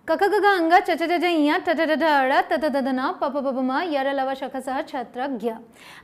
कक गग अंग च च ज य ट ट ट ड त त द न प प प म यर लव शख सह छत्रज्ञ।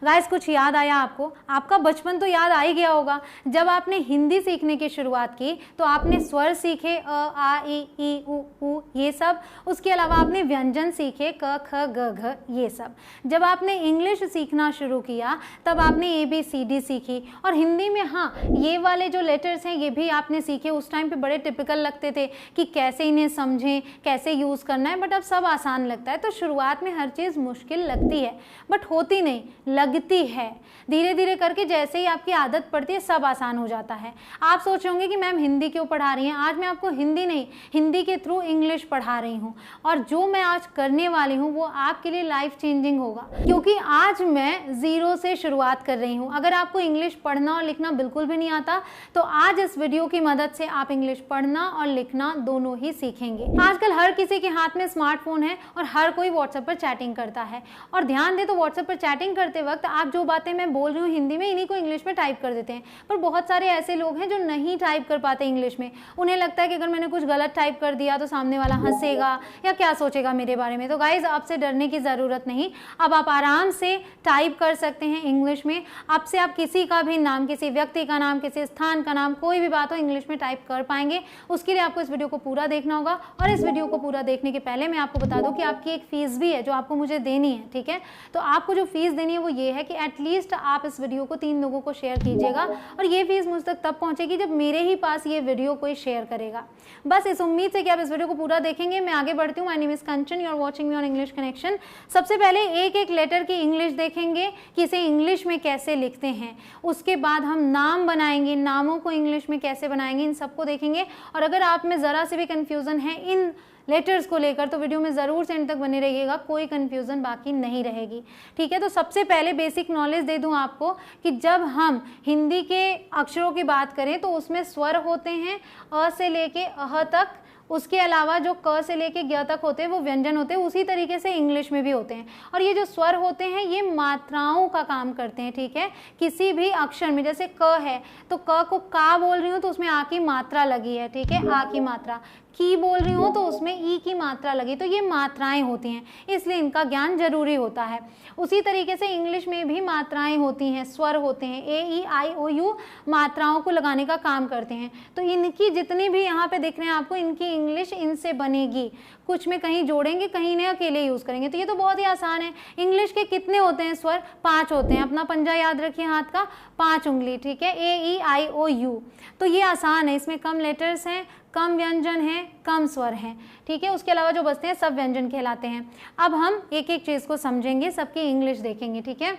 गाइस कुछ याद आया आपको? आपका बचपन तो याद आ ही गया होगा। जब आपने हिंदी सीखने की शुरुआत की तो आपने स्वर सीखे अ आ ई उ ये सब। उसके अलावा आपने व्यंजन सीखे क ख ग घ ये सब। जब आपने इंग्लिश सीखना शुरू किया तब आपने ABCD सीखी। और हिंदी में हाँ, ये वाले जो लेटर्स हैं ये भी आपने सीखे। उस टाइम पे बड़े टिपिकल लगते थे कि कैसे इन्हें समझें, कैसे यूज़ करना है, बट अब सब आसान लगता है। तो शुरुआत में हर चीज़ मुश्किल लगती है बट होती नहीं, लगती है। धीरे धीरे करके जैसे ही आपकी आदत पड़ती है सब आसान हो जाता है। आप सोच होंगे कि मैम हिंदी क्यों पढ़ा रही हैं? आज मैं आपको हिंदी नहीं, हिंदी के थ्रू इंग्लिश पढ़ा रही हूँ। और जो मैं आज करने वाली हूँ वो आपके लिए लाइफ चेंजिंग होगा, क्योंकि आज मैं ज़ीरो से शुरुआत कर रही हूँ। अगर आपको इंग्लिश पढ़ना और लिखना बिल्कुल भी नहीं आता तो आज इस वीडियो की मदद से आप इंग्लिश पढ़ना और लिखना दोनों ही सीखेंगे। आजकल हर किसी के हाथ में स्मार्टफोन है और हर कोई व्हाट्सएप पर चैटिंग करता है। और ध्यान दें तो व्हाट्सएप पर चैटिंग करते वक्त आप जो बातें मैं बोल रही हूँ हिंदी में, इन्हीं को इंग्लिश में टाइप कर देते हैं। पर बहुत सारे ऐसे लोग हैं जो नहीं टाइप कर पाते इंग्लिश में। उन्हें लगता है कि अगर मैंने कुछ गलत टाइप कर दिया तो सामने वाला हंसेगा या क्या सोचेगा मेरे बारे में। तो गाइज आपसे डरने की ज़रूरत नहीं। अब आप आराम से टाइप कर सकते हैं इंग्लिश में। अब से आप किसी का भी नाम, किसी व्यक्ति का नाम, किसी स्थान का नाम, कोई भी बात हो इंग्लिश में टाइप कर पाएंगे। उसके लिए आपको इस वीडियो को पूरा देखना होगा। और इस वीडियो को पूरा देखने के पहले मैं आपको बता दूं कि आपकी एक फ़ीस भी है जो आपको मुझे देनी है, ठीक है? तो आपको जो फ़ीस देनी है वो ये है कि एटलीस्ट आप इस वीडियो को 3 लोगों को शेयर कीजिएगा। और ये फ़ीस मुझ तक तब पहुंचेगी जब मेरे ही पास ये वीडियो कोई शेयर करेगा। बस इस उम्मीद से कि आप इस वीडियो को पूरा देखेंगे मैं आगे बढ़ती हूँ। My name is Kanchan, you are watching me on English connection. सबसे पहले एक एक लेटर की इंग्लिश देखेंगे कि इसे इंग्लिश में कैसे लिखते हैं। उसके बाद हम नाम बनाएंगे, नामों को इंग्लिश में कैसे बनाएंगे, इन सबको देखेंगे। और अगर आप में ज़रा से भी कन्फ्यूज़न है इन लेटर्स को लेकर तो वीडियो में ज़रूर से एंड तक बने रहिएगा, कोई कन्फ्यूज़न बाकी नहीं रहेगी, ठीक है? तो सबसे पहले बेसिक नॉलेज दे दूं आपको कि जब हम हिंदी के अक्षरों की बात करें तो उसमें स्वर होते हैं अ से लेके अह तक। उसके अलावा जो क से लेके ज्ञ तक होते हैं वो व्यंजन होते हैं। उसी तरीके से इंग्लिश में भी होते हैं। और ये जो स्वर होते हैं ये मात्राओं का काम करते हैं, ठीक है? किसी भी अक्षर में, जैसे क है तो क को का बोल रही हूँ तो उसमें आ की मात्रा लगी है, ठीक है? आ की मात्रा। की बोल रही हूँ तो उसमें ई की मात्रा लगी। तो ये मात्राएं होती हैं, इसलिए इनका ज्ञान जरूरी होता है। उसी तरीके से इंग्लिश में भी मात्राएं होती हैं, स्वर होते हैं। AEIOU मात्राओं को लगाने का काम करते हैं। तो इनकी जितनी भी यहाँ पे दिख रहे हैं आपको, इनकी इंग्लिश इनसे बनेगी। कुछ में कहीं जोड़ेंगे, कहीं इन्हें अकेले यूज़ करेंगे। तो ये तो बहुत ही आसान है। इंग्लिश के कितने होते हैं स्वर? 5 होते हैं। अपना पंजा याद रखिए हाथ का, 5 उंगली, ठीक है? AEIOU। तो ये आसान है, इसमें कम लेटर्स हैं, कम व्यंजन है, कम स्वर हैं, ठीक है? उसके अलावा जो बचते हैं सब व्यंजन कहलाते हैं। अब हम एक एक चीज़ को समझेंगे, सबकी इंग्लिश देखेंगे, ठीक है?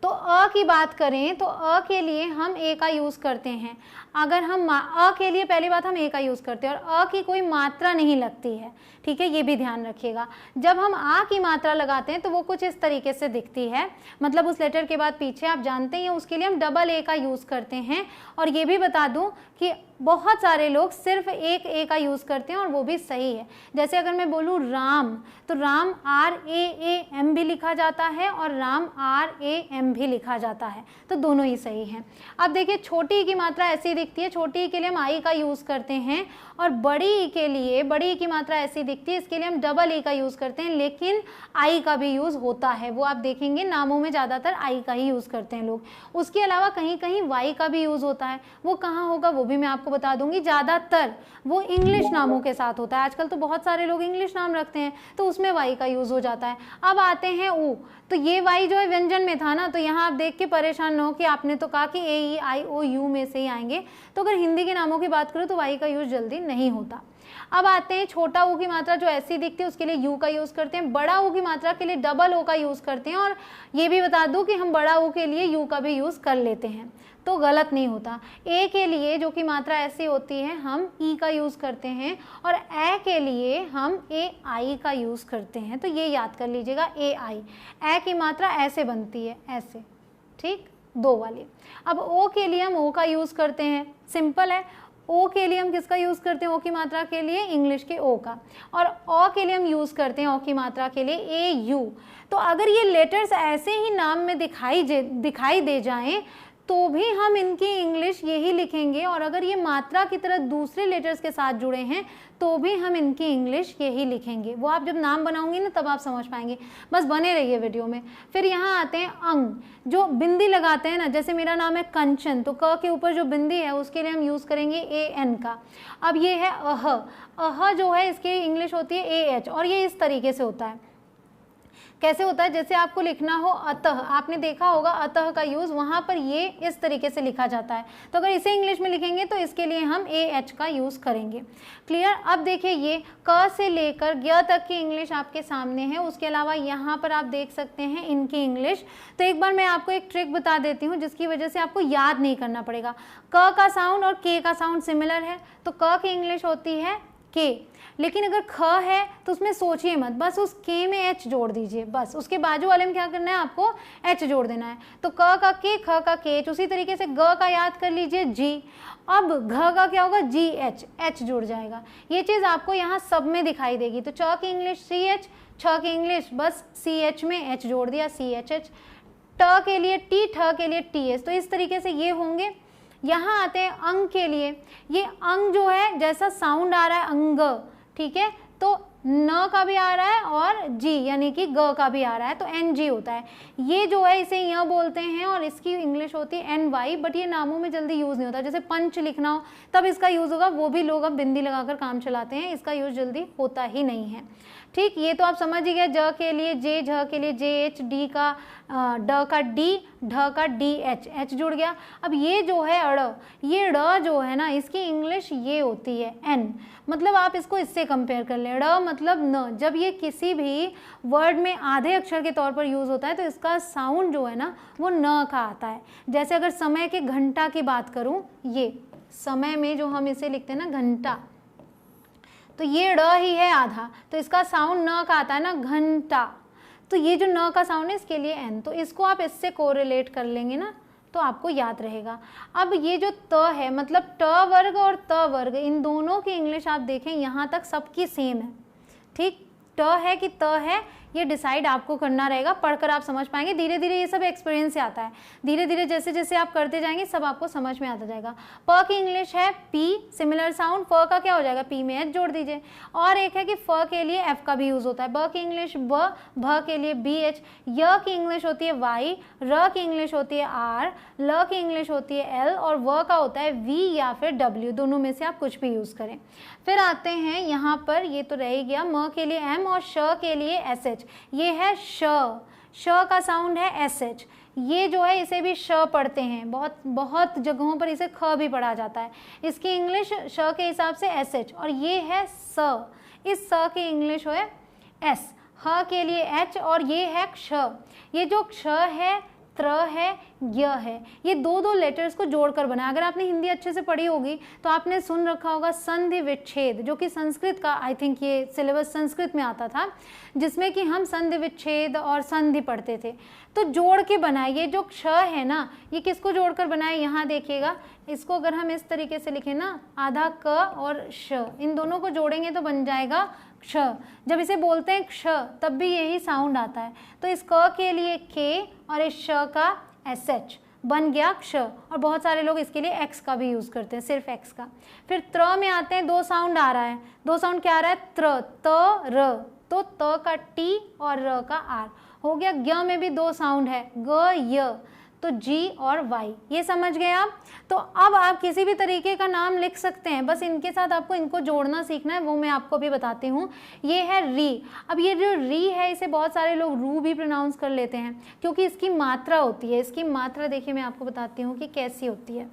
तो अ की बात करें तो अ के लिए हम ए का यूज़ करते हैं। अगर हम अ के लिए पहली बात हम ए का यूज़ करते हैं और अ की कोई मात्रा नहीं लगती है, ठीक है? ये भी ध्यान रखिएगा। जब हम आ की मात्रा लगाते हैं तो वो कुछ इस तरीके से दिखती है, मतलब उस लेटर के बाद पीछे आप जानते हैं, उसके लिए हम डबल ए का यूज़ करते हैं। और ये भी बता दूं कि बहुत सारे लोग सिर्फ एक ए का यूज़ करते हैं और वो भी सही है। जैसे अगर मैं बोलूँ राम, तो राम RAAM भी लिखा जाता है और राम RAM भी लिखा जाता है, तो दोनों ही सही हैं। अब देखिए छोटी ई की मात्रा ऐसी दिखती है, छोटी ई के लिए हम आई का यूज़ करते हैं। और बड़ी ई के लिए बड़ी ई की मात्रा ऐसी दिखती है, इसके लिए हम डबल ई का यूज़ करते हैं, लेकिन आई का भी यूज़ होता है। वो आप देखेंगे नामों में ज़्यादातर आई का ही यूज़ करते हैं लोग। उसके अलावा कहीं कहीं वाई का भी यूज़ होता है। वो कहाँ होगा वो भी मैं आपको बता दूंगी। ज़्यादातर वो इंग्लिश नामों के साथ होता है। आजकल तो बहुत सारे लोग इंग्लिश नाम रखते हैं तो उसमें वाई का यूज़ हो जाता है। अब आते हैं ऊ, तो ये वाई जो है व्यंजन में था ना, तो यहाँ आप देख के परेशान न हो कि आपने तो कहा कि AEIOU में से ही आएंगे। तो अगर हिंदी के नामों की बात करूँ तो वाई का यूज़ जल्दी नहीं होता। अब आते हैं छोटा ऊ की मात्रा जो ऐसी दिखती है उसके लिए यू का यूज़ करते हैं। बड़ा ऊ की मात्रा के लिए डबल ओ का यूज़ करते हैं। और ये भी बता दूं कि हम बड़ा ऊ के लिए यू का भी यूज़ कर लेते हैं, तो गलत नहीं होता। ए के लिए जो कि मात्रा ऐसी होती है हम ई का यूज़ करते हैं और ए के लिए हम AI का यूज़ करते हैं। तो ये याद कर लीजिएगा, AI। ए की मात्रा ऐसे बनती है, ऐसे, ठीक? 2 वाली। अब ओ के लिए हम ओ का यूज़ करते हैं, सिंपल है। ओ के लिए हम किसका यूज़ करते हैं? ओ की मात्रा के लिए इंग्लिश के ओ का। और ओ के लिए हम यूज़ करते हैं ओ की मात्रा के लिए AU। तो अगर ये लेटर्स ऐसे ही नाम में दिखाई दे जाएं तो भी हम इनकी इंग्लिश यही लिखेंगे, और अगर ये मात्रा की तरह दूसरे लेटर्स के साथ जुड़े हैं तो भी हम इनकी इंग्लिश यही लिखेंगे। वो आप जब नाम बनाऊंगी ना तब आप समझ पाएंगे, बस बने रहिए वीडियो में। फिर यहाँ आते हैं अंग, जो बिंदी लगाते हैं ना, जैसे मेरा नाम है कंचन, तो क के ऊपर जो बिंदी है उसके लिए हम यूज़ करेंगे AN का। अब ये है अह जो है इसकी इंग्लिश होती है AH, और ये इस तरीके से होता है। कैसे होता है, जैसे आपको लिखना हो अतः, आपने देखा होगा अतः का यूज़, वहाँ पर ये इस तरीके से लिखा जाता है। तो अगर इसे इंग्लिश में लिखेंगे तो इसके लिए हम AH का यूज़ करेंगे। क्लियर। अब देखिए ये क से लेकर ग तक की इंग्लिश आपके सामने है। उसके अलावा यहाँ पर आप देख सकते हैं इनकी इंग्लिश। तो एक बार मैं आपको एक ट्रिक बता देती हूँ जिसकी वजह से आपको याद नहीं करना पड़ेगा। क का साउंड और के का साउंड सिमिलर है, तो क की इंग्लिश होती है के। लेकिन अगर ख है तो उसमें सोचिए मत, बस उस के में एच जोड़ दीजिए, बस उसके बाजू वाले में क्या करना है, आपको एच जोड़ देना है। तो क का के, ख का के एच। उसी तरीके से ग का याद कर लीजिए जी। अब घ का क्या होगा, जी एच, एच जुड़ जाएगा। ये चीज़ आपको यहाँ सब में दिखाई देगी। तो च की इंग्लिश सी एच, छ की इंग्लिश बस सी एच में एच जोड़ दिया, सी एच एच। ट के लिए टी, ठ के लिए टी एस। तो इस तरीके से ये होंगे। यहाँ आते हैं अंग के लिए। ये अंग जो है जैसा साउंड आ रहा है अंग, ठीक है, तो न का भी आ रहा है और जी यानी कि ग का भी आ रहा है, तो NG होता है। ये जो है इसे य बोलते हैं और इसकी इंग्लिश होती है NY, बट ये नामों में जल्दी यूज़ नहीं होता। जैसे पंच लिखना हो तब इसका यूज़ होगा, वो भी लोग अब बिंदी लगाकर काम चलाते हैं, इसका यूज़ जल्दी होता ही नहीं है। ठीक, ये तो आप समझ ही गए। ज के लिए जे, झ के लिए JH, डी का ड का डी, ढ का DH, H जुड़ गया। अब ये जो है अड़, ये ड़ जो है ना, इसकी इंग्लिश ये होती है N। मतलब आप इसको इससे कंपेयर कर लें। ड़ मतलब न। जब ये किसी भी वर्ड में आधे अक्षर के तौर पर यूज़ होता है तो इसका साउंड जो है ना वो न का आता है। जैसे अगर समय के घंटा की बात करूँ, ये समय में जो हम इसे लिखते हैं ना घंटा, तो ये ड़ ही है आधा, तो इसका साउंड न का आता है ना, घंटा। तो ये जो न का साउंड है इसके लिए N। तो इसको आप इससे कोरिलेट कर लेंगे ना तो आपको याद रहेगा। अब ये जो त है, मतलब ट वर्ग और त वर्ग, इन दोनों की इंग्लिश आप देखें यहाँ तक सबकी सेम है। ठीक, ट है कि त है ये डिसाइड आपको करना रहेगा, पढ़कर आप समझ पाएंगे। धीरे धीरे ये सब एक्सपीरियंस से आता है, धीरे धीरे जैसे जैसे आप करते जाएंगे सब आपको समझ में आता जाएगा। प की इंग्लिश है पी, सिमिलर साउंड। फ का क्या हो जाएगा, पी में एच जोड़ दीजिए। और एक है कि फ के लिए एफ का भी यूज़ होता है। ब की इंग्लिश ब, भ के लिए बी एच। य की इंग्लिश होती है वाई, र की इंग्लिश होती है आर, ल की इंग्लिश होती है एल, और व का होता है वी या फिर डब्ल्यू, दोनों में से आप कुछ भी यूज़ करें। फिर आते हैं यहाँ पर, ये तो रह ही गया। म के लिए एम और श के लिए एस एच। ये है श, श का साउंड है एस एच। ये जो है इसे भी श पढ़ते हैं, बहुत बहुत जगहों पर इसे ख भी पढ़ा जाता है। इसकी इंग्लिश श के हिसाब से एस एच। और ये है स, इस स की इंग्लिश है एस। ह के लिए एच और ये है क्ष। ये जो क्ष है, त्र है, य है, ये दो दो लेटर्स को जोड़कर बना। अगर आपने हिंदी अच्छे से पढ़ी होगी तो आपने सुन रखा होगा संधि विच्छेद, जो कि संस्कृत का, आई थिंक ये सिलेबस संस्कृत में आता था, जिसमें कि हम संधि विच्छेद और संधि पढ़ते थे। तो जोड़ के बनाए। ये जो क्ष है ना, ये किसको जोड़कर बनाए, यहाँ देखिएगा। इसको अगर हम इस तरीके से लिखें ना, आधा क और श, इन दोनों को जोड़ेंगे तो बन जाएगा क्ष। जब इसे बोलते हैं क्ष तब भी यही साउंड आता है। तो इस क के लिए के और इस श का एस एच, बन गया क्ष। और बहुत सारे लोग इसके लिए एक्स का भी यूज़ करते हैं, सिर्फ एक्स का। फिर त्र में आते हैं, दो साउंड आ रहा है। दो साउंड क्या आ रहा है, त्र, त, र। तो त का टी और र का आर हो गया। ज्ञ में भी दो साउंड है, ग, य, तो जी और वाई। ये समझ गए आप। तो अब आप किसी भी तरीके का नाम लिख सकते हैं, बस इनके साथ आपको इनको जोड़ना सीखना है, वो मैं आपको भी बताती हूँ। ये है री। अब ये जो री है इसे बहुत सारे लोग रू भी प्रोनाउंस कर लेते हैं, क्योंकि इसकी मात्रा होती है। इसकी मात्रा देखिए, मैं आपको बताती हूँ कि कैसी होती है।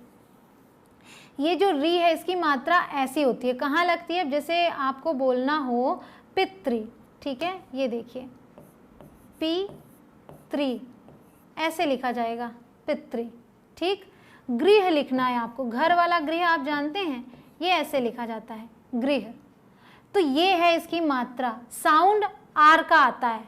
ये जो री है इसकी मात्रा ऐसी होती है, कहाँ लगती है, जैसे आपको बोलना हो पितृ, ठीक है, ये देखिए पी त्री, ऐसे लिखा जाएगा पितृ। ठीक, गृह लिखना है आपको, घर वाला गृह आप जानते हैं, ये ऐसे लिखा जाता है गृह। तो ये है इसकी मात्रा। साउंड आर का आता है,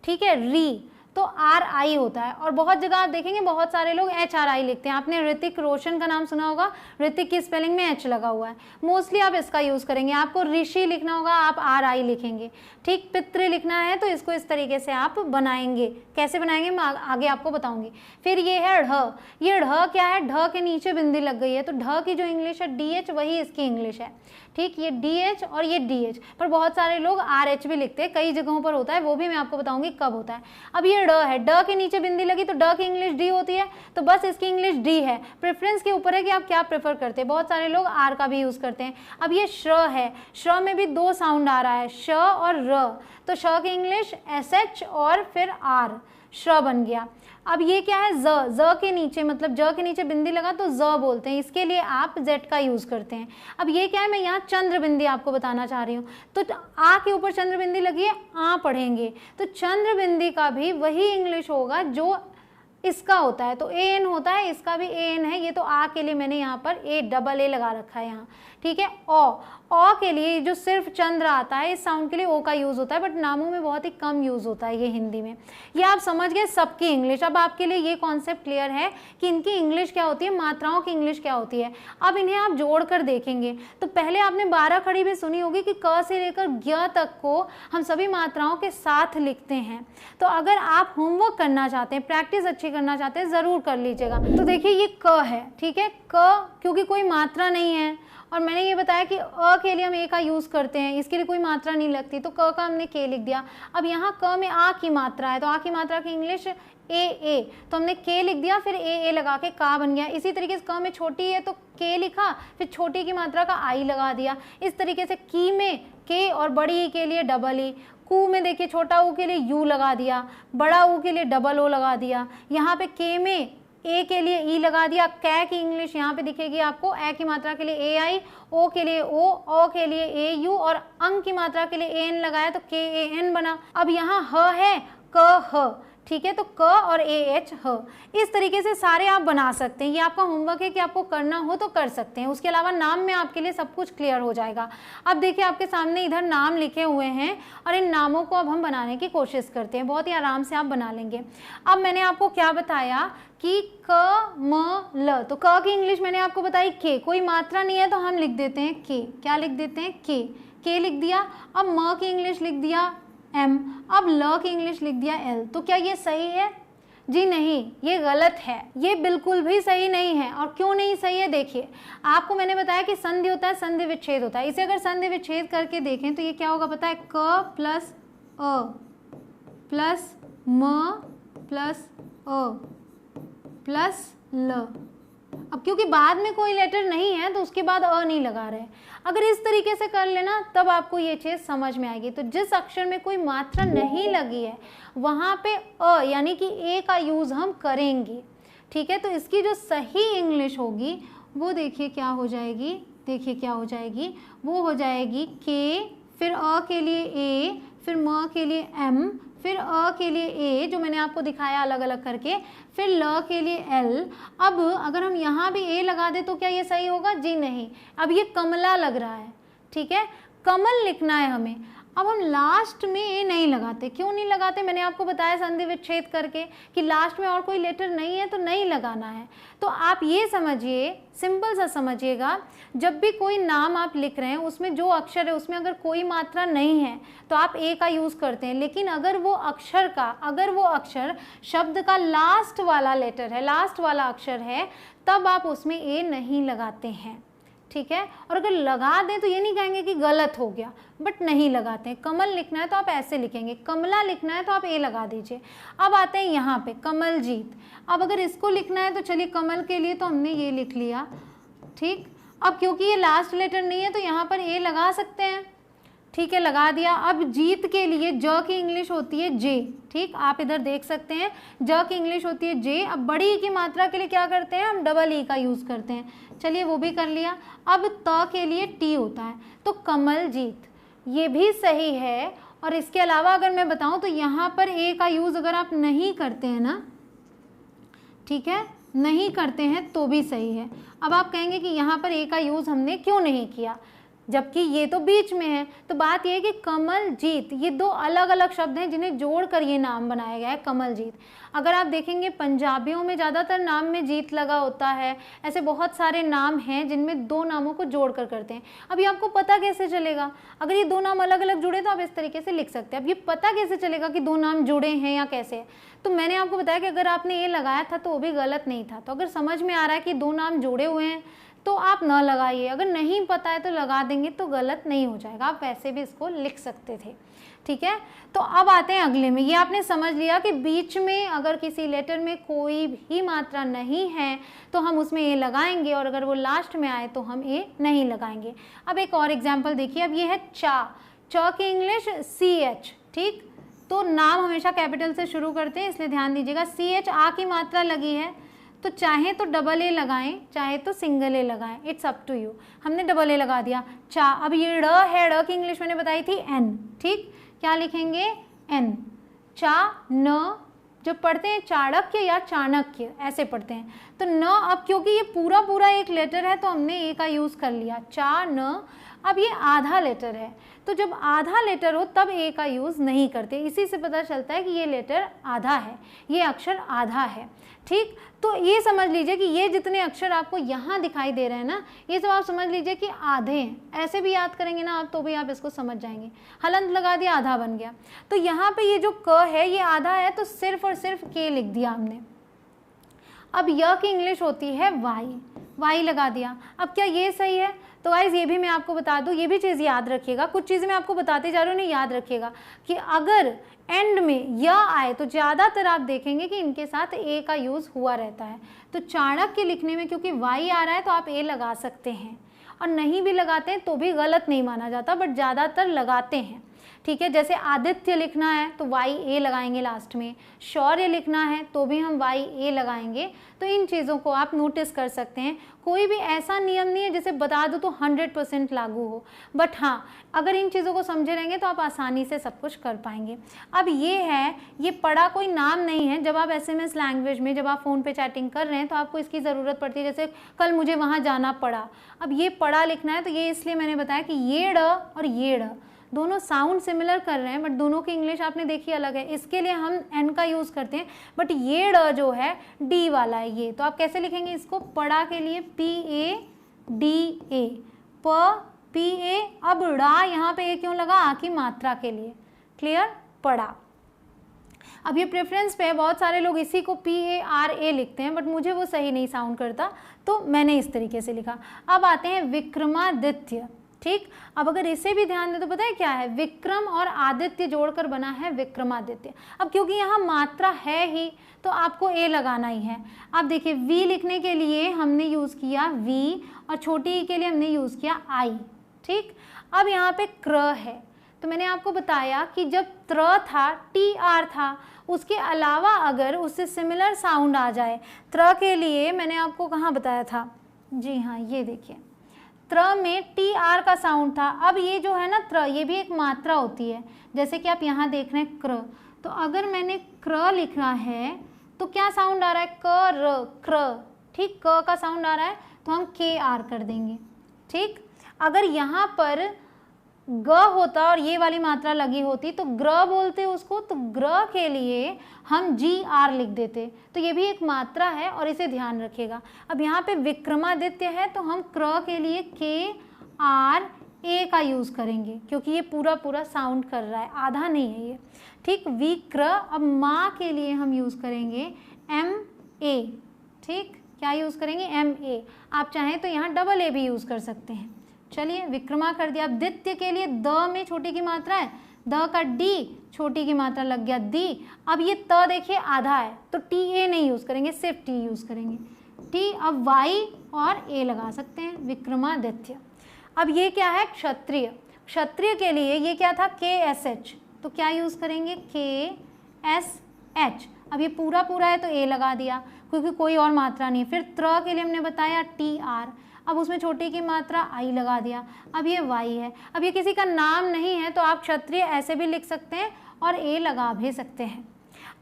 ठीक है, री। तो RI होता है। और बहुत जगह आप देखेंगे बहुत सारे लोग HRI लिखते हैं। आपने ऋतिक रोशन का नाम सुना होगा, ऋतिक की स्पेलिंग में H लगा हुआ है, मोस्टली आप इसका यूज़ करेंगे। आपको ऋषि लिखना होगा, आप RI लिखेंगे। ठीक, पितृ लिखना है तो इसको इस तरीके से आप बनाएंगे। कैसे बनाएंगे मैं आगे आपको बताऊंगी। फिर ये है ढ। ये ढ क्या है, ढ के नीचे बिंदी लग गई है, तो ढ की जो इंग्लिश है DH वही इसकी इंग्लिश है। ठीक, ये DH और ये DH, पर बहुत सारे लोग RH भी लिखते हैं, कई जगहों पर होता है, वो भी मैं आपको बताऊंगी कब होता है। अब ये ड है, ड के नीचे बिंदी लगी तो ड की इंग्लिश D होती है, तो बस इसकी इंग्लिश D है। प्रेफरेंस के ऊपर है कि आप क्या प्रेफर करते हैं। बहुत सारे लोग R का भी यूज़ करते हैं। अब ये श्र है, श्र में भी 2 साउंड आ रहा है, श और र, तो श की इंग्लिश SH और फिर R, श्र बन गया। अब ये क्या है, ज के नीचे, मतलब ज के नीचे बिंदी लगा तो ज बोलते हैं, इसके लिए आप Z का यूज़ करते हैं। अब ये क्या है, मैं यहाँ चंद्र बिंदी आपको बताना चाह रही हूँ, तो आ के ऊपर चंद्र बिंदी लगी है, आ पढ़ेंगे, तो चंद्र बिंदी का भी वही इंग्लिश होगा जो इसका होता है, तो AN होता है, इसका भी AN है। ये तो आ के लिए मैंने यहाँ पर A लगा रखा है यहाँ। ठीक है, ओ के लिए जो सिर्फ चंद्र आता है, इस साउंड के लिए ओ का यूज़ होता है, बट नामों में बहुत ही कम यूज़ होता है ये हिंदी में। ये आप समझ गए सबकी इंग्लिश। अब आपके लिए ये कॉन्सेप्ट क्लियर है कि इनकी इंग्लिश क्या होती है, मात्राओं की इंग्लिश क्या होती है। अब इन्हें आप जोड़ कर देखेंगे तो पहले आपने 12 खड़ी भी सुनी होगी कि क से लेकर ज्ञ तक को हम सभी मात्राओं के साथ लिखते हैं। तो अगर आप होमवर्क करना चाहते हैं, प्रैक्टिस अच्छी करना चाहते हैं, ज़रूर कर लीजिएगा। तो देखिए ये क है, ठीक है, क क्योंकि कोई मात्रा नहीं है, और मैंने ये बताया कि अ के लिए हम ए का यूज़ करते हैं, इसके लिए कोई मात्रा नहीं लगती, तो क का हमने के लिख दिया। अब यहाँ क में आ की मात्रा है, तो आ की मात्रा की इंग्लिश ए, तो हमने के लिख दिया, फिर ए लगा के का बन गया। इसी तरीके से क में छोटी है तो के लिखा, फिर छोटी की मात्रा का आई लगा दिया। इस तरीके से की में के और बड़ी ई के लिए डबल ई, कू में देखिए छोटा ऊ के लिए यू लगा दिया, बड़ा ऊ के लिए डबल ओ लगा दिया। यहाँ पे के में ए के लिए ई लगा दिया। कै की इंग्लिश यहाँ पे दिखेगी आपको, ए की मात्रा के लिए ए आई, ओ के लिए ओ के लिए ए यू, और अंग की मात्रा के लिए ए एन लगाया तो के ए एन बना। अब यहाँ ह है, क ह, ठीक है, तो क और ए एच ह। इस तरीके से सारे आप बना सकते हैं। ये आपका होमवर्क है कि आपको करना हो तो कर सकते हैं। उसके अलावा नाम में आपके लिए सब कुछ क्लियर हो जाएगा। अब देखिए आपके सामने इधर नाम लिखे हुए हैं, और इन नामों को अब हम बनाने की कोशिश करते हैं। बहुत ही आराम से आप बना लेंगे। अब मैंने आपको क्या बताया कि क म ल, तो क की इंग्लिश मैंने आपको बताई के, कोई मात्रा नहीं है तो हम लिख देते हैं के। क्या लिख देते हैं, के लिख दिया। अब म की इंग्लिश लिख दिया M, अब ल की इंग्लिश लिख दिया L। तो क्या ये सही है? जी नहीं, ये गलत है, ये बिल्कुल भी सही नहीं है। और क्यों नहीं सही है, देखिए आपको मैंने बताया कि संधि होता है, संधि विच्छेद होता है। इसे अगर संधि विच्छेद करके देखें तो ये क्या होगा पता है, क प्लस अ प्लस म प्लस अ प्लस ल। अब क्योंकि बाद में कोई लेटर नहीं है तो उसके बाद अ नहीं लगा रहे। अगर इस तरीके से कर लेना तब आपको ये चीज़ समझ में आएगी। तो जिस अक्षर में कोई मात्रा नहीं लगी है वहाँ पे अ यानी कि ए का यूज़ हम करेंगे। ठीक है, तो इसकी जो सही इंग्लिश होगी वो देखिए क्या हो जाएगी, देखिए क्या हो जाएगी, वो हो जाएगी के, फिर अ के लिए ए, फिर म के लिए एम, फिर अ के लिए ए जो मैंने आपको दिखाया अलग अलग करके, फिर ल के लिए एल। अब अगर हम यहाँ भी ए लगा दें तो क्या ये सही होगा? जी नहीं, अब ये कमला लग रहा है। ठीक है, कमल लिखना है हमें। अब हम लास्ट में ए नहीं लगाते। क्यों नहीं लगाते? मैंने आपको बताया संधि विच्छेद करके कि लास्ट में और कोई लेटर नहीं है तो नहीं लगाना है। तो आप ये समझिए, सिंपल सा समझिएगा, जब भी कोई नाम आप लिख रहे हैं उसमें जो अक्षर है उसमें अगर कोई मात्रा नहीं है तो आप ए का यूज़ करते हैं। लेकिन अगर वो अक्षर शब्द का लास्ट वाला लेटर है, लास्ट वाला अक्षर है, तब आप उसमें ए नहीं लगाते हैं। ठीक है, और अगर लगा दें तो ये नहीं कहेंगे कि गलत हो गया, बट नहीं लगाते हैं। कमल लिखना है तो आप ऐसे लिखेंगे, कमला लिखना है तो आप ए लगा दीजिए। अब आते हैं यहाँ पे कमलजीत। अब अगर इसको लिखना है तो चलिए कमल के लिए तो हमने ये लिख लिया। ठीक, अब क्योंकि ये लास्ट लेटर नहीं है तो यहाँ पर ए लगा सकते हैं। ठीक है, लगा दिया। अब जीत के लिए ज की इंग्लिश होती है जे। ठीक, आप इधर देख सकते हैं ज की इंग्लिश होती है जे। अब बड़ी ई की मात्रा के लिए क्या करते हैं, हम डबल ई का यूज़ करते हैं। चलिए वो भी कर लिया। अब त के लिए टी होता है, तो कमलजीत, ये भी सही है। और इसके अलावा अगर मैं बताऊं तो यहाँ पर ए का यूज़ अगर आप नहीं करते हैं ना, ठीक है, नहीं करते हैं तो भी सही है। अब आप कहेंगे कि यहाँ पर ए का यूज़ हमने क्यों नहीं किया? जबकि ये तो बीच में है। तो बात ये है कि कमलजीत, ये दो अलग अलग शब्द हैं जिन्हें जोड़कर ये नाम बनाया गया है कमलजीत। अगर आप देखेंगे पंजाबियों में ज़्यादातर नाम में जीत लगा होता है, ऐसे बहुत सारे नाम हैं जिनमें दो नामों को जोड़कर करते हैं। अब ये आपको पता कैसे चलेगा? अगर ये दो नाम अलग अलग जुड़े तो आप इस तरीके से लिख सकते हैं। अब ये पता कैसे चलेगा कि दो नाम जुड़े हैं या कैसे है? तो मैंने आपको बताया कि अगर आपने ये लगाया था तो वो भी गलत नहीं था। तो अगर समझ में आ रहा है कि दो नाम जुड़े हुए हैं तो आप न लगाइए, अगर नहीं पता है तो लगा देंगे तो गलत नहीं हो जाएगा, आप वैसे भी इसको लिख सकते थे। ठीक है, तो अब आते हैं अगले में। ये आपने समझ लिया कि बीच में अगर किसी लेटर में कोई भी मात्रा नहीं है तो हम उसमें ए लगाएंगे, और अगर वो लास्ट में आए तो हम ए नहीं लगाएंगे। अब एक और एग्जाम्पल देखिए। अब ये है चा, च की इंग्लिश CH। ठीक, तो नाम हमेशा कैपिटल से शुरू करते हैं, इसलिए ध्यान दीजिएगा। CH आ की मात्रा लगी है तो चाहे तो डबल ए लगाएं, चाहे तो सिंगल ए लगाएं, इट्स अप टू यू। हमने डबल ए लगा दिया चा। अब ये ड़ है, ड़ की इंग्लिश मैंने बताई थी N। ठीक, क्या लिखेंगे? N। चा न, जब पढ़ते हैं चाणक्य या चाणक्य ऐसे पढ़ते हैं, तो न, अब क्योंकि ये पूरा पूरा एक लेटर है तो हमने ए का यूज़ कर लिया, चा न। अब ये आधा लेटर है, तो जब आधा लेटर हो तब ए का यूज़ नहीं करते। इसी से पता चलता है कि ये लेटर आधा है, ये अक्षर आधा है। ठीक, तो ये समझ लीजिए कि ये जितने अक्षर आपको यहाँ दिखाई दे रहे हैं ना, ये सब आप समझ लीजिए कि आधे हैं। ऐसे भी याद करेंगे ना आप तो भी आप इसको समझ जाएंगे। हलंत लगा दिया, आधा बन गया। तो यहाँ पे ये जो क है ये आधा है, तो सिर्फ और सिर्फ के लिख दिया हमने। अब य की इंग्लिश होती है वाई, वाई लगा दिया। अब क्या ये सही है? तो गाइस ये भी मैं आपको बता दूं, ये भी चीज़ याद रखिएगा। कुछ चीज़ें मैं आपको बताते जा रही हूँ, नहीं याद रखिएगा कि अगर एंड में य आए तो ज़्यादातर आप देखेंगे कि इनके साथ ए का यूज़ हुआ रहता है। तो चाणक्य लिखने में क्योंकि वाई आ रहा है तो आप ए लगा सकते हैं, और नहीं भी लगाते हैं तो भी गलत नहीं माना जाता, बट ज़्यादातर लगाते हैं। ठीक है, जैसे आदित्य लिखना है तो वाई ए लगाएंगे लास्ट में, शौर्य लिखना है तो भी हम वाई ए लगाएंगे। तो इन चीज़ों को आप नोटिस कर सकते हैं। कोई भी ऐसा नियम नहीं है जिसे बता दो तो 100% लागू हो, बट हाँ अगर इन चीज़ों को समझे रहेंगे तो आप आसानी से सब कुछ कर पाएंगे। अब ये है, ये पढ़ा कोई नाम नहीं है। जब आप SMS लैंग्वेज में, जब आप फ़ोन पे चैटिंग कर रहे हैं तो आपको इसकी ज़रूरत पड़ती है। जैसे कल मुझे वहाँ जाना पड़ा, अब ये पढ़ा लिखना है तो ये इसलिए मैंने बताया कि ये ड और ये ड दोनों साउंड सिमिलर कर रहे हैं, बट दोनों की इंग्लिश आपने देखी अलग है। इसके लिए हम एन का यूज़ करते हैं, बट ये ड जो है डी वाला है ये। तो आप कैसे लिखेंगे इसको? पड़ा के लिए PADA, PA। अब ड़ा यहाँ पे ए क्यों लगा? आ की मात्रा के लिए। क्लियर? पड़ा। अब ये प्रेफरेंस पे है, बहुत सारे लोग इसी को PARA लिखते हैं, बट मुझे वो सही नहीं साउंड करता तो मैंने इस तरीके से लिखा। अब आते हैं विक्रमादित्य। ठीक, अब अगर इसे भी ध्यान दें तो पता है क्या है? विक्रम और आदित्य जोड़कर बना है विक्रमादित्य। अब क्योंकि यहाँ मात्रा है ही तो आपको ए लगाना ही है। अब देखिए वी लिखने के लिए हमने यूज़ किया वी, और छोटी ई के लिए हमने यूज़ किया आई। ठीक, अब यहाँ पे क्र है, तो मैंने आपको बताया कि जब त्र था TR था, उसके अलावा अगर उससे सिमिलर साउंड आ जाए, त्र के लिए मैंने आपको कहाँ बताया था? जी हाँ, ये देखिए त्र में TR का साउंड था। अब ये जो है ना त्र, ये भी एक मात्रा होती है। जैसे कि आप यहाँ देख रहे हैं क्र, तो अगर मैंने क्र लिखना है तो क्या साउंड आ रहा है? क र क्र। ठीक, क का साउंड आ रहा है तो हम KR कर देंगे। ठीक, अगर यहाँ पर ग होता और ये वाली मात्रा लगी होती तो ग्र बोलते उसको, तो ग्र के लिए हम GR लिख देते। तो ये भी एक मात्रा है और इसे ध्यान रखिएगा। अब यहाँ पे विक्रमादित्य है तो हम क्र के लिए KRA का यूज़ करेंगे, क्योंकि ये पूरा पूरा साउंड कर रहा है, आधा नहीं है ये। ठीक, विक्र। अब माँ के लिए हम यूज़ करेंगे MA। ठीक, क्या यूज़ करेंगे? MA। आप चाहें तो यहाँ डबल ए भी यूज़ कर सकते हैं। चलिए, विक्रमा कर दिया। अब दित्य के लिए द में छोटी की मात्रा है, द का डी छोटी की मात्रा लग गया दी। अब ये त देखिए आधा है तो TA नहीं यूज़ करेंगे, सिर्फ T यूज़ करेंगे। T, अब Y और A लगा सकते हैं, विक्रमादित्य। अब ये क्या है? क्षत्रिय। क्षत्रिय के लिए ये क्या था? KSH, तो क्या यूज़ करेंगे? KSH। अब ये पूरा पूरा है तो A लगा दिया क्योंकि कोई और मात्रा नहीं। फिर त्र के लिए हमने बताया TR, अब उसमें छोटी की मात्रा आई लगा दिया। अब ये वाई है। अब ये किसी का नाम नहीं है तो आप क्षत्रिय ऐसे भी लिख सकते हैं और ए लगा भी सकते हैं।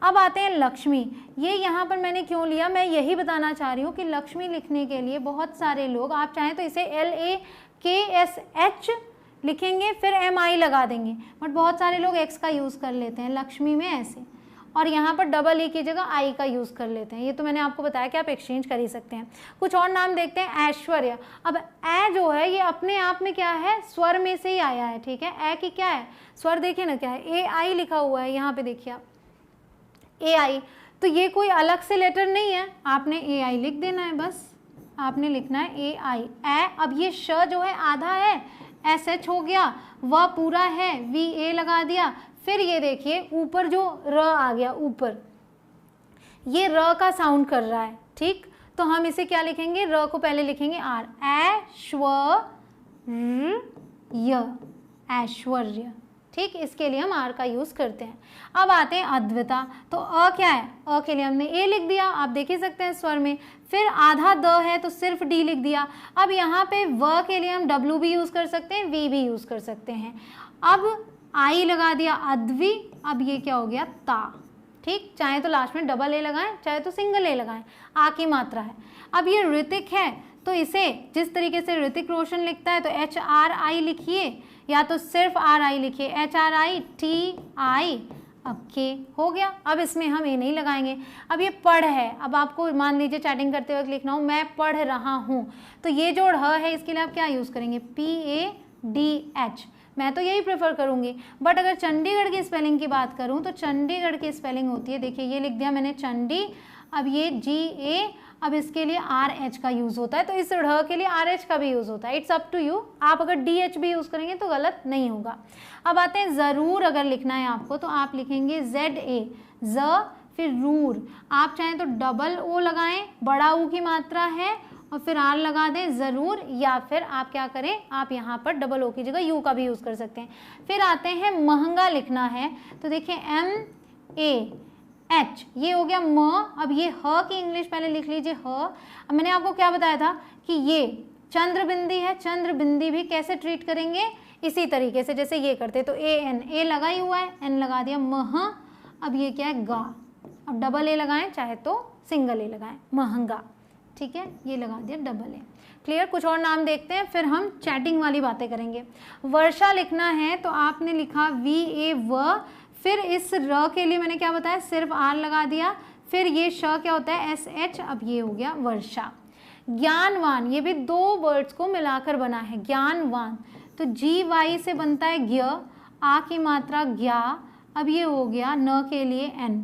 अब आते हैं लक्ष्मी। ये यहाँ पर मैंने क्यों लिया, मैं यही बताना चाह रही हूँ कि लक्ष्मी लिखने के लिए बहुत सारे लोग, आप चाहें तो इसे LAKSH लिखेंगे फिर MI लगा देंगे, बट बहुत सारे लोग X का यूज़ कर लेते हैं लक्ष्मी में ऐसे, और यहाँ पर डबल E की जगह I का यूज़ कर लेते हैं। ये तो मैंने आपको बताया कि आप एक्सचेंज कर ही सकते हैं। कुछ और नाम देखते हैं। ऐश्वर्य। अब ऐ जो है ये अपने आप में क्या है, स्वर में से ही आया है, ठीक है। ऐ की क्या है, स्वर देखिए ना क्या है, AI लिखा हुआ है यहाँ पे, देखिए आप AI, तो ये कोई अलग से लेटर नहीं है, आपने AI लिख देना है, बस आपने लिखना है AI। ऐ, अब ये श जो है आधा है, SH हो गया, वह पूरा है, VA लगा दिया, फिर ये देखिए ऊपर जो र आ गया, ऊपर ये र का साउंड कर रहा है, ठीक। तो हम इसे क्या लिखेंगे, र को पहले लिखेंगे R, ऐश्वर्य, ठीक। इसके लिए हम R का यूज़ करते हैं। अब आते हैं अद्विता। तो अ क्या है, अ के लिए हमने A लिख दिया, आप देख ही सकते हैं स्वर में। फिर आधा द है तो सिर्फ D लिख दिया। अब यहाँ पे व के लिए हम W भी यूज़ कर सकते हैं, V भी यूज़ कर सकते हैं। अब I लगा दिया, अद्वि। अब ये क्या हो गया, ता, ठीक। चाहे तो लास्ट में डबल A लगाएं, चाहे तो सिंगल A लगाएं, आ की मात्रा है। अब ये ऋतिक है, तो इसे जिस तरीके से ऋतिक रोशन लिखता है तो HRI लिखिए, या तो सिर्फ RI लिखिए, HRITI। अब के हो गया। अब इसमें हम ए नहीं लगाएंगे। अब ये पढ़ है, अब आपको मान लीजिए चैटिंग करते वक्त लिखना हो मैं पढ़ रहा हूँ, तो ये जो ढ़ है इसके लिए आप क्या यूज़ करेंगे, PADH। मैं तो यही प्रेफर करूँगी, बट अगर चंडीगढ़ की स्पेलिंग की बात करूँ तो चंडीगढ़ की स्पेलिंग होती है, देखिए ये लिख दिया मैंने चंडी, अब ये GA, अब इसके लिए RH का यूज़ होता है, तो इस ढ़ के लिए RH का भी यूज़ होता है। इट्स अप टू यू, आप अगर DH भी यूज़ करेंगे तो गलत नहीं होगा। अब आते हैं ज़रूर, अगर लिखना है आपको तो आप लिखेंगे ZA, ज फिर रूर। आप चाहें तो डबल O लगाएं, बड़ा ऊ की मात्रा है, और फिर R लगा दें ज़रूर, या फिर आप क्या करें, आप यहाँ पर डबल O की जगह U का भी यूज़ कर सकते हैं। फिर आते हैं महंगा लिखना है, तो देखिए MAH, ये हो गया म। अब ये ह की इंग्लिश पहले लिख लीजिए, ह। अब मैंने आपको क्या बताया था कि ये चंद्र बिंदी है, चंद्र बिंदी भी कैसे ट्रीट करेंगे, इसी तरीके से जैसे ये करते, तो AN, A लगा ही हुआ है, N लगा दिया, मह। अब ये क्या है, गा। अब डबल A लगाएं, चाहे तो सिंगल A लगाएं, महंगा, ठीक है, ये लगा दिया डबल A। क्लियर। कुछ और नाम देखते हैं, फिर हम चैटिंग वाली बातें करेंगे। वर्षा लिखना है तो आपने लिखा VA व, फिर इस र के लिए मैंने क्या बताया, सिर्फ R लगा दिया, फिर ये श क्या होता है, SH, अब ये हो गया वर्षा। ज्ञानवान, ये भी दो वर्ड्स को मिलाकर बना है, ज्ञानवान, तो GY से बनता है ज्ञ, आ की मात्रा ज्ञा, अब ये हो गया न के लिए N।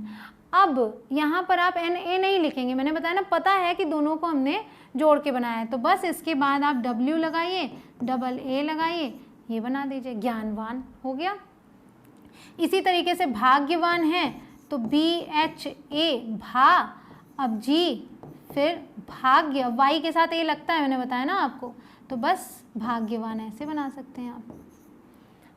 अब यहाँ पर आप NA नहीं लिखेंगे, मैंने बताया ना, पता है कि दोनों को हमने जोड़ के बनाया है, तो बस इसके बाद आप W लगाइए, डबल A लगाइए, ये बना दीजिए, ज्ञानवान हो गया। इसी तरीके से भाग्यवान है तो BHA, भा, अब G, फिर भाग्य, Y के साथ A लगता है, मैंने बताया ना आपको, तो बस भाग्यवान ऐसे बना सकते हैं आप।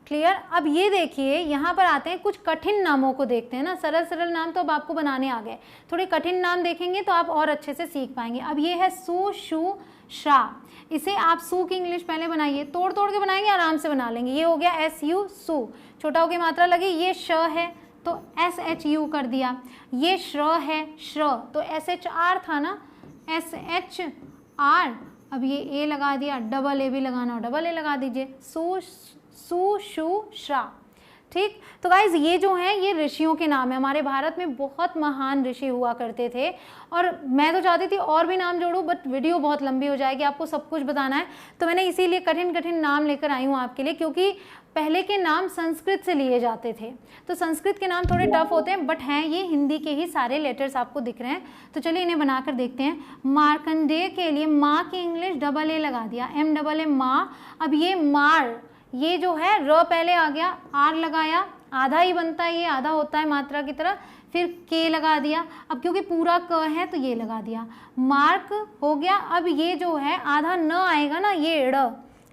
क्लियर। अब ये देखिए यहाँ पर आते हैं, कुछ कठिन नामों को देखते हैं ना, सरल सरल नाम तो अब आपको बनाने आ गए, थोड़े कठिन नाम देखेंगे तो आप और अच्छे से सीख पाएंगे। अब ये है सु, शु, शा, इसे आप सु की इंग्लिश पहले बनाइए, तोड़ तोड़ के बनाएंगे, आराम से बना लेंगे। ये हो गया SU, सु, छोटा की मात्रा लगी, ये श है तो SHU कर दिया, ये श्र है, श्र, तो SHR था ना, SHR, अब ये A लगा दिया, डबल A भी लगाना हो डबल A लगा दीजिए, सु, सु, शु, श्रा, ठीक। तो गाइज ये जो हैं ये ऋषियों के नाम है, हमारे भारत में बहुत महान ऋषि हुआ करते थे, और मैं तो चाहती थी और भी नाम जोड़ूं, बट वीडियो बहुत लंबी हो जाएगी, आपको सब कुछ बताना है, तो मैंने इसीलिए कठिन कठिन नाम लेकर आई हूँ आपके लिए, क्योंकि पहले के नाम संस्कृत से लिए जाते थे, तो संस्कृत के नाम थोड़े टफ होते हैं, बट हैं ये हिंदी के ही सारे लेटर्स आपको दिख रहे हैं, तो चलिए इन्हें बनाकर देखते हैं। मार्कंडेय के लिए माँ की इंग्लिश डबल A लगा दिया, M माँ। अब ये मार, ये जो है र पहले आ गया, R लगाया, आधा ही बनता है, ये आधा होता है मात्रा की तरह, फिर K लगा दिया, अब क्योंकि पूरा क है तो ये लगा दिया, मार्क हो गया। अब ये जो है आधा न आएगा ना, ये ड़,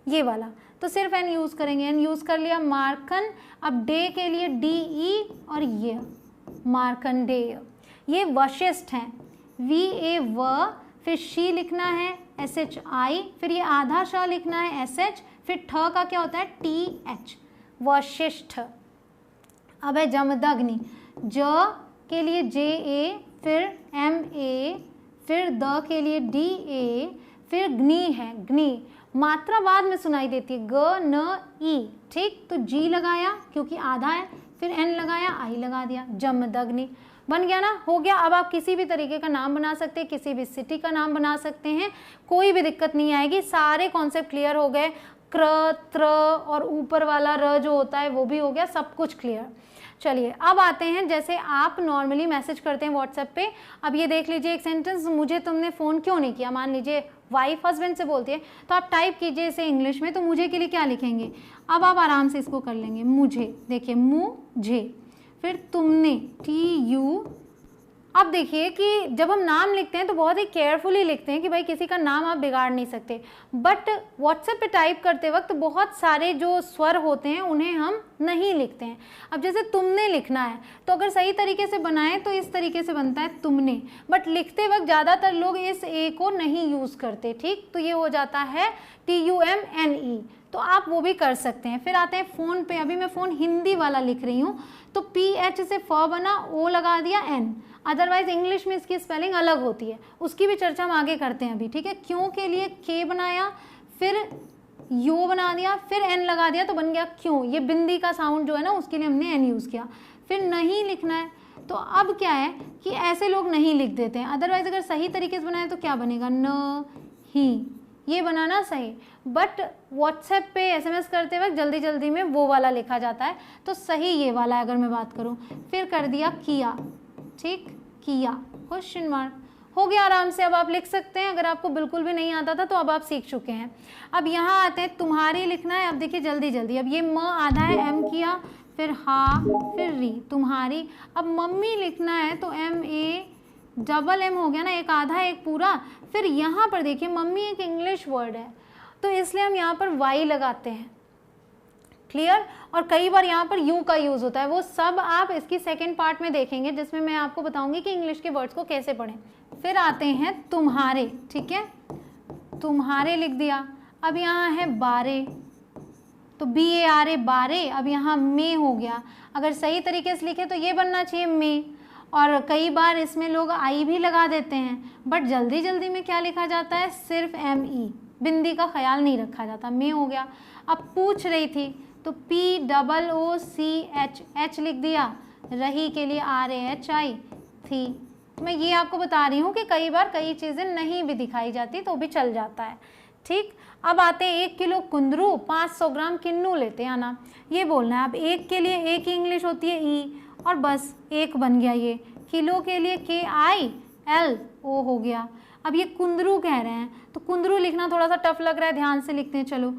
ये वाला, तो सिर्फ N यूज़ करेंगे, N यूज़ कर लिया, मार्कन। अब डे के लिए DE और ये मार्कंडेय, ये वशिष्ठ हैं, VA व, फिर शी लिखना है SHI, फिर ये आधा श लिखना है SH, फिर ठ का क्या होता है TH, वशिष्ठ। अब है जमदग्नि, ज के लिए JA, फिर MA, फिर द के लिए DA, फिर ग्नि है ग्नि, मात्रा बाद में सुनाई देती है, ग न ई, ठीक। तो जी लगाया क्योंकि आधा है, फिर एन लगाया, आई लगा दिया, जमदग्नि, बन गया ना, हो गया। अब आप किसी भी तरीके का नाम बना सकते हैं, किसी भी सिटी का नाम बना सकते हैं, कोई भी दिक्कत नहीं आएगी। सारे कॉन्सेप्ट क्लियर हो गए, क्र, त्र और ऊपर वाला र जो होता है वो भी हो गया, सब कुछ क्लियर। चलिए अब आते हैं, जैसे आप नॉर्मली मैसेज करते हैं व्हाट्सएप पे। अब ये देख लीजिए एक सेंटेंस, मुझे तुमने फ़ोन क्यों नहीं किया। मान लीजिए वाइफ हस्बैंड से बोलती है, तो आप टाइप कीजिए इसे इंग्लिश में, तो मुझे के लिए क्या लिखेंगे। अब आप आराम से इसको कर लेंगे, मुझे, देखिए मुझे, फिर तुमने, TU। अब देखिए कि जब हम नाम लिखते हैं तो बहुत ही केयरफुली लिखते हैं कि भाई किसी का नाम आप बिगाड़ नहीं सकते, बट व्हाट्सएप पे टाइप करते वक्त बहुत सारे जो स्वर होते हैं उन्हें हम नहीं लिखते हैं। अब जैसे तुमने लिखना है तो अगर सही तरीके से बनाएं तो इस तरीके से बनता है तुमने, बट लिखते वक्त ज़्यादातर लोग इस ए को नहीं यूज़ करते, ठीक। तो ये हो जाता है TUMNE, तो आप वो भी कर सकते हैं। फिर आते हैं फ़ोन पे। अभी मैं फ़ोन हिंदी वाला लिख रही हूँ, तो PH से फ बना, O लगा दिया, N। अदरवाइज इंग्लिश में इसकी स्पेलिंग अलग होती है, उसकी भी चर्चा हम आगे करते हैं अभी, ठीक है। क्यों के लिए K बनाया, फिर U बना दिया, फिर N लगा दिया, तो बन गया क्यों। ये बिंदी का साउंड जो है ना, उसके लिए हमने N यूज़ किया। फिर नहीं लिखना है, तो अब क्या है कि ऐसे लोग नहीं लिख देते हैं, अदरवाइज अगर सही तरीके से बनाए तो क्या बनेगा, न ही, ये बनाना सही। बट व्हाट्सएप पे SMS करते वक्त जल्दी जल्दी में वो वाला लिखा जाता है, तो सही ये वाला है अगर मैं बात करूँ। फिर कर दिया किया, ठीक, किया, क्वेश्चन मार्क, हो गया आराम से। अब आप लिख सकते हैं, अगर आपको बिल्कुल भी नहीं आता था तो अब आप सीख चुके हैं। अब यहाँ आते हैं, तुम्हारी लिखना है। अब देखिए जल्दी जल्दी, अब ये म आधा है, M किया, फिर हा, फिर री, तुम्हारी। अब मम्मी लिखना है तो MA हो गया ना, एक आधा एक पूरा। फिर यहाँ पर देखिए मम्मी एक इंग्लिश वर्ड है, तो इसलिए हम यहाँ पर Y लगाते हैं, क्लियर। और कई बार यहाँ पर यू का यूज़ होता है, वो सब आप इसकी सेकंड पार्ट में देखेंगे, जिसमें मैं आपको बताऊंगी कि इंग्लिश के वर्ड्स को कैसे पढ़ें। फिर आते हैं तुम्हारे, ठीक है, तुम्हारे लिख दिया। अब यहाँ है बारे, तो BARE, बारे। अब यहाँ में हो गया, अगर सही तरीके से लिखे तो ये बनना चाहिए में, और कई बार इसमें लोग आई भी लगा देते हैं, बट जल्दी जल्दी में क्या लिखा जाता है, सिर्फ ME, बिंदी का ख्याल नहीं रखा जाता, में हो गया। अब पूछ रही थी तो POOCH, H लिख दिया, रही के लिए RAHI, थी। मैं ये आपको बता रही हूँ कि कई बार कई चीज़ें नहीं भी दिखाई जाती तो भी चल जाता है, ठीक। अब आते हैं 1 किलो कुंदरू, 500 ग्राम किन्नू लेते हैं ना, ये बोलना है। अब एक के लिए एक ही इंग्लिश होती है E, और बस एक बन गया ये। किलो के लिए KILO हो गया। अब ये कुंदरू कह रहे हैं, तो कुंदरू लिखना थोड़ा सा टफ लग रहा है, ध्यान से लिखते हैं, चलो।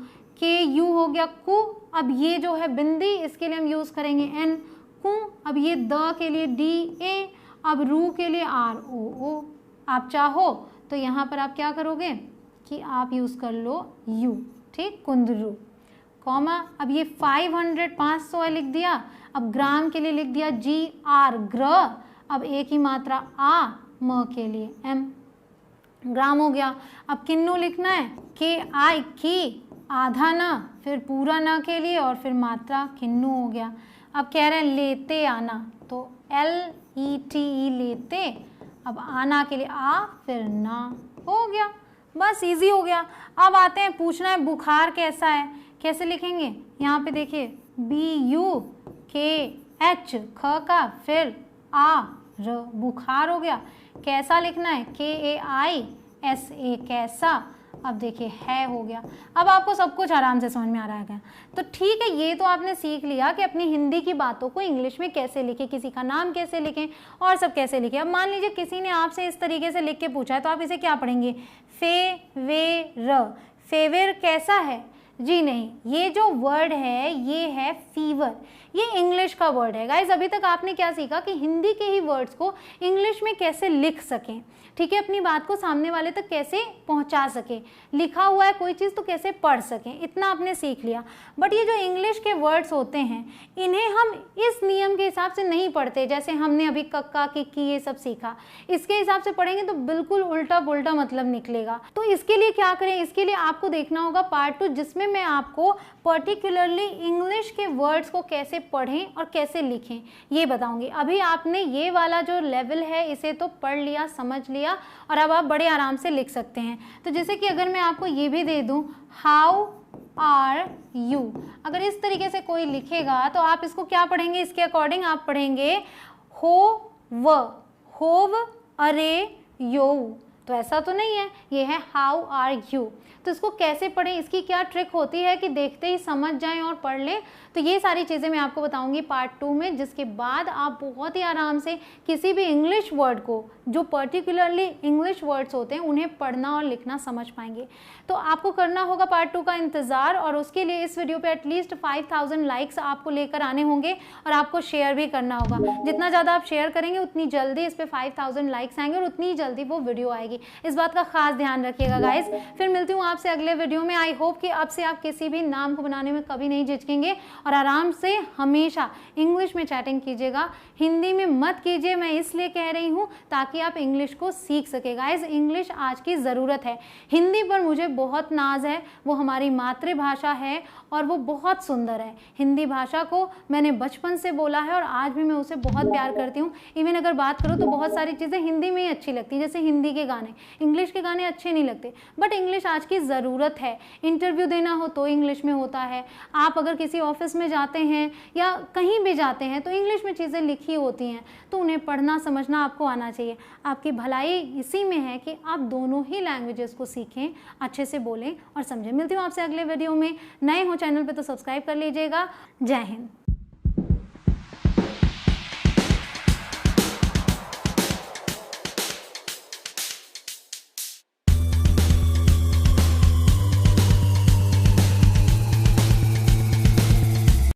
KU हो गया कु। अब ये जो है बिंदी, इसके लिए हम यूज़ करेंगे N, कु। अब ये द के लिए DA, अब रू के लिए ROO। आप चाहो तो यहाँ पर आप क्या करोगे कि आप यूज़ कर लो U, ठीक, कुंदरू, कॉमा। अब ये 500, 500 लिख दिया। अब ग्राम के लिए लिख दिया GR, ग्र। अब एक ही मात्रा आ, म के लिए M, ग्राम हो गया। अब किन्नू लिखना है KI, की, आधा ना, फिर पूरा ना के लिए, और फिर मात्रा किन्नू हो गया। अब कह रहे हैं लेते आना, तो LETE, लेते। अब आना के लिए आ, फिर ना, हो गया, बस इजी हो गया। अब आते हैं, पूछना है बुखार कैसा है, कैसे लिखेंगे। यहाँ पे देखिए BUKH, ख का, फिर R, बुखार हो गया। कैसा लिखना है, KAISA, कैसा। अब देखिए है हो गया। अब आपको सब कुछ आराम से समझ में आ रहा है, तो ठीक है। ये तो आपने सीख लिया कि अपनी हिंदी की बातों को इंग्लिश में कैसे लिखें, किसी का नाम कैसे लिखें, और सब कैसे लिखें। अब मान लीजिए किसी ने आपसे इस तरीके से लिख के पूछा है, तो आप इसे क्या पढ़ेंगे, फेवेर। फेवर कैसा है, जी नहीं, ये जो वर्ड है ये है फीवर, ये इंग्लिश का वर्ड है। गाइज अभी तक आपने क्या सीखा कि हिंदी के ही वर्ड्स को इंग्लिश में कैसे लिख सकें, ठीक है, अपनी बात को सामने वाले तक कैसे पहुंचा सके, लिखा हुआ है कोई चीज़ तो कैसे पढ़ सकें, इतना आपने सीख लिया। बट ये जो इंग्लिश के वर्ड्स होते हैं इन्हें हम इस नियम के हिसाब से नहीं पढ़ते, जैसे हमने अभी कक्का किक्की ये सब सीखा, इसके हिसाब से पढ़ेंगे तो बिल्कुल उल्टा पुल्टा मतलब निकलेगा। तो इसके लिए क्या करें, इसके लिए आपको देखना होगा पार्ट 2, जिसमें में मैं आपको पर्टिकुलरली इंग्लिश के वर्ड्स को कैसे पढ़ें और कैसे लिखें ये बताऊंगी। अभी आपने ये वाला जो लेवल है इसे तो पढ़ लिया, समझ लिया और अब आप बड़े आराम से लिख सकते हैं। तो जैसे कि अगर मैं आपको ये भी दे दूं, हाउ आर यू, अगर इस तरीके से कोई लिखेगा तो आप इसको क्या पढ़ेंगे, इसके अकॉर्डिंग आप पढ़ेंगे होव अरे यो। तो ऐसा तो नहीं है, ये है हाउ आर यू। तो इसको कैसे पढ़ें, इसकी क्या ट्रिक होती है कि देखते ही समझ जाएं और पढ़ लें, तो ये सारी चीज़ें मैं आपको बताऊंगी पार्ट 2 में, जिसके बाद आप बहुत ही आराम से किसी भी इंग्लिश वर्ड को, जो पर्टिकुलरली इंग्लिश वर्ड्स होते हैं, उन्हें पढ़ना और लिखना समझ पाएंगे। तो आपको करना होगा पार्ट 2 का इंतज़ार, और उसके लिए इस वीडियो पे एटलीस्ट 5000 लाइक्स आपको लेकर आने होंगे और आपको शेयर भी करना होगा। जितना ज़्यादा आप शेयर करेंगे उतनी जल्दी इस पर 5000 लाइक्स आएंगे और उतनी जल्दी वो वीडियो आएगी। इस बात का खास ध्यान रखिएगा गाइस। फिर मिलती हूँ आपसे अगले वीडियो में। आई होप कि अब से आप किसी भी नाम को बनाने में कभी नहीं झिझकेंगे और आराम से हमेशा इंग्लिश में चैटिंग कीजिएगा, हिंदी में मत कीजिए। मैं इसलिए कह रही हूँ ताकि आप इंग्लिश को सीख सके गाइस। इंग्लिश आज की ज़रूरत है। हिंदी पर मुझे बहुत नाज है, वो हमारी मातृभाषा है और वो बहुत सुंदर है। हिंदी भाषा को मैंने बचपन से बोला है और आज भी मैं उसे बहुत प्यार करती हूँ। इवन अगर बात करूँ तो बहुत सारी चीज़ें हिंदी में ही अच्छी लगती हैं, जैसे हिंदी के गाने। इंग्लिश के गाने अच्छे नहीं लगते, बट इंग्लिश आज की ज़रूरत है। इंटरव्यू देना हो तो इंग्लिश में होता है, आप अगर किसी ऑफिस में जाते हैं या कहीं भी जाते हैं तो इंग्लिश में चीज़ें लिखी होती हैं, तो उन्हें पढ़ना समझना आपको आना चाहिए। आपकी भलाई इसी में है कि आप दोनों ही लैंग्वेजेस को सीखें, अच्छे से बोलें और समझें। मिलती हूँ आपसे अगले वीडियो में। नए हो चैनल पे तो सब्सक्राइब कर लीजिएगा। जय हिंद।